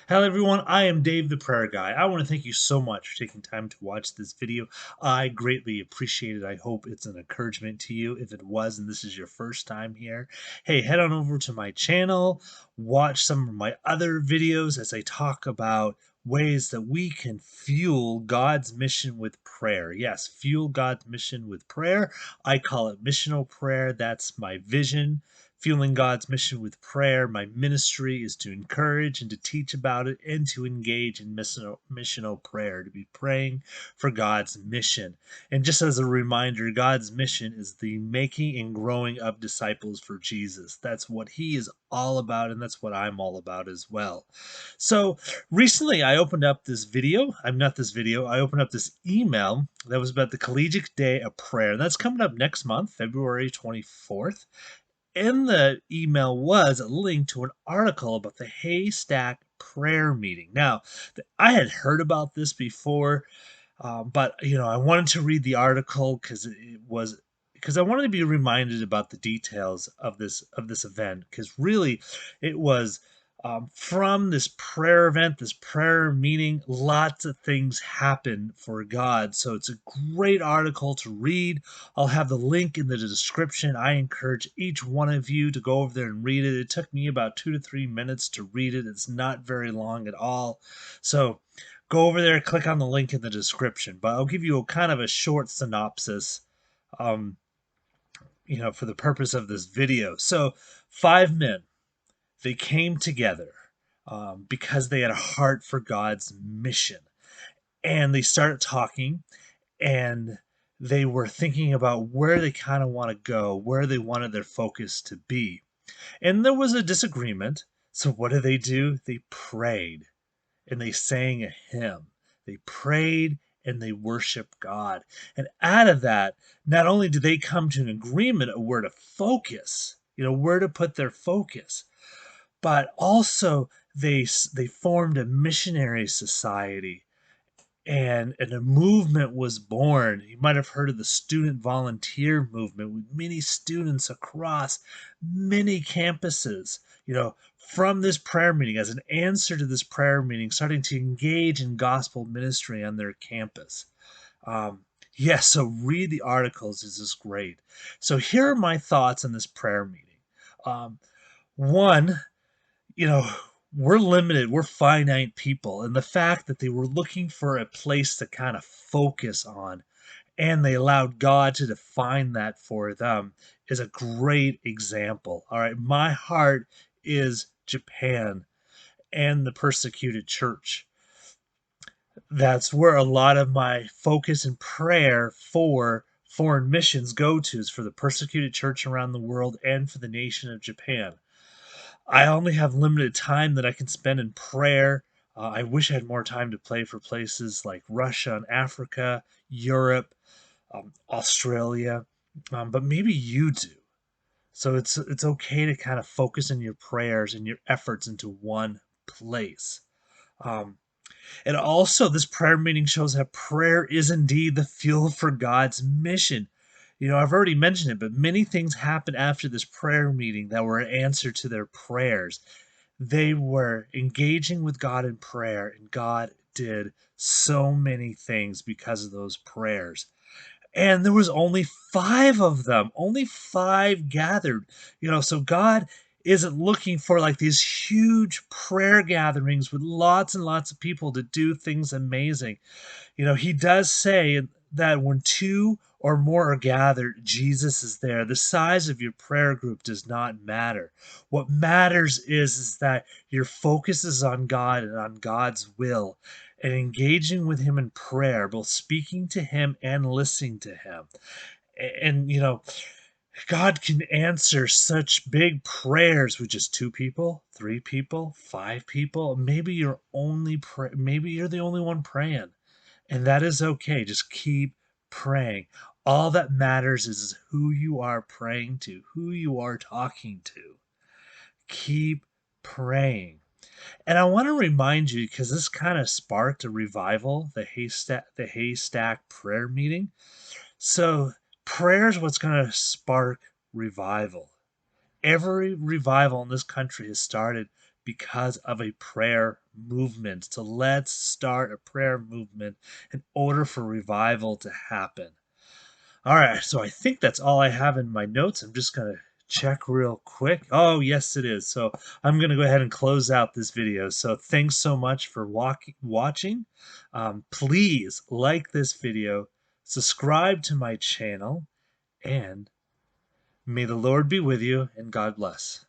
Hello everyone, I am Dave the Prayer Guy. I want to thank you so much for taking time to watch this video. I greatly appreciate it. I hope it's an encouragement to you. If it was and this is your first time here, hey, head on over to my channel, watch some of my other videos as I talk about ways that we can fuel God's mission with prayer. Yes, fuel God's mission with prayer. I call it missional prayer. That's my vision. Fueling God's mission with prayer. My ministry is to encourage and to teach about it and to engage in missional prayer, to be praying for God's mission. And just as a reminder, God's mission is the making and growing of disciples for Jesus. That's what He is all about, and that's what I'm all about as well. So recently I opened up this video. I opened up this email that was about the Collegiate Day of Prayer. That's coming up next month, February 24th. In the email was a link to an article about the Haystack prayer meeting. Now, I had heard about this before, but I wanted to read the article because I wanted to be reminded about the details of this event. Because really, it was from this prayer event, this prayer meeting, lots of things happen for God. So it's a great article to read. I'll have the link in the description. I encourage each one of you to go over there and read it. It took me about 2 to 3 minutes to read it. It's not very long at all. So go over there, click on the link in the description. But I'll give you a kind of a short synopsis, um, for the purpose of this video. So 5 men, they came together because they had a heart for God's mission. And they started talking, and they were thinking about where they kind of want to go, where they wanted their focus to be. And there was a disagreement. So what did they do? They prayed and they sang a hymn. They prayed and they worshiped God. And out of that, not only did they come to an agreement of where to focus, where to put their focus, but also they formed a missionary society, and a movement was born. You might have heard of the student volunteer movement with many students across many campuses, from this prayer meeting, as an answer to this prayer meeting, starting to engage in gospel ministry on their campus. Yes, so read the articles. This is great. So here are my thoughts on this prayer meeting. Um, One, you know, we're limited, we're finite people. And the fact that they were looking for a place to kind of focus on, and they allowed God to define that for them, is a great example. All right. My heart is Japan and the persecuted church. That's where a lot of my focus and prayer for foreign missions go to, is for the persecuted church around the world and for the nation of Japan. I only have limited time that I can spend in prayer. I wish I had more time to pray for places like Russia and Africa, Europe, Australia, but maybe you do. So it's okay to kind of focus in your prayers and your efforts into one place. Um, and also, this prayer meeting shows that prayer is indeed the fuel for God's mission. I've already mentioned it, but many things happened after this prayer meeting that were an answer to their prayers. They were engaging with God in prayer, and God did so many things because of those prayers. And there was only five of them, only five gathered. So God isn't looking for like these huge prayer gatherings with lots and lots of people to do things amazing. He does say that when two or more are gathered, Jesus is there. The size of your prayer group does not matter. What matters is that your focus is on God and on God's will, and engaging with Him in prayer, both speaking to Him and listening to Him. And, God can answer such big prayers with just two people, three people, five people. Maybe you're the only one praying. And that is okay. Just keep praying. All that matters is who you are praying to, who you are talking to. Keep praying. And I want to remind you, because this kind of sparked a revival, the Haystack prayer meeting. So prayer is what's going to spark revival. Every revival in this country has started because of a prayer movement. So let's start a prayer movement in order for revival to happen. All right, so I think that's all I have in my notes. I'm just going to check real quick. Oh, yes, it is. So I'm going to go ahead and close out this video. So thanks so much for watching. Please like this video, subscribe to my channel, and may the Lord be with you, and God bless.